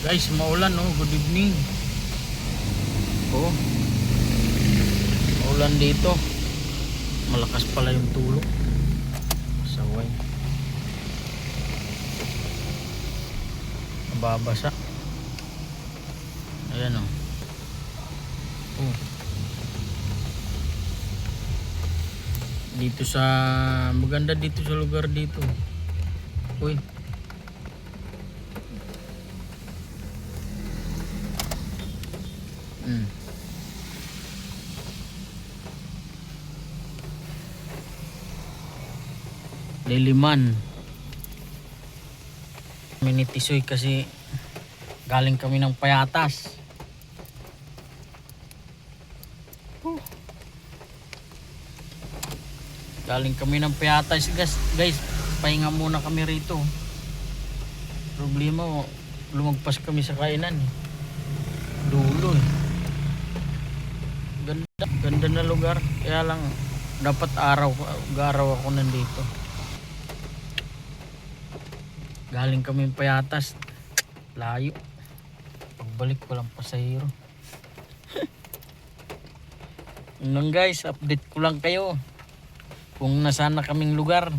Guys, maulan oh, good evening. Oh. Maulan dito. Malakas pala yung tulog. Saway. Mababasa. Ayan oh. Oh. Dito sa maganda dito sa lugar dito. Uy. Liliman. Minitisoy kasi galing kami ng Payatas. Galing kami ng Payatas guys. Pahinga muna kami rito. Problema, lumagpas kami sa kainan eh. Dulo eh. Ganda na lugar. Kaya lang dapat araw ako nandito. Galing kami ng Payatas. Layo. Pagbalik walang pasahero. Yun lang guys, update ko lang kayo kung nasaan na kaming lugar.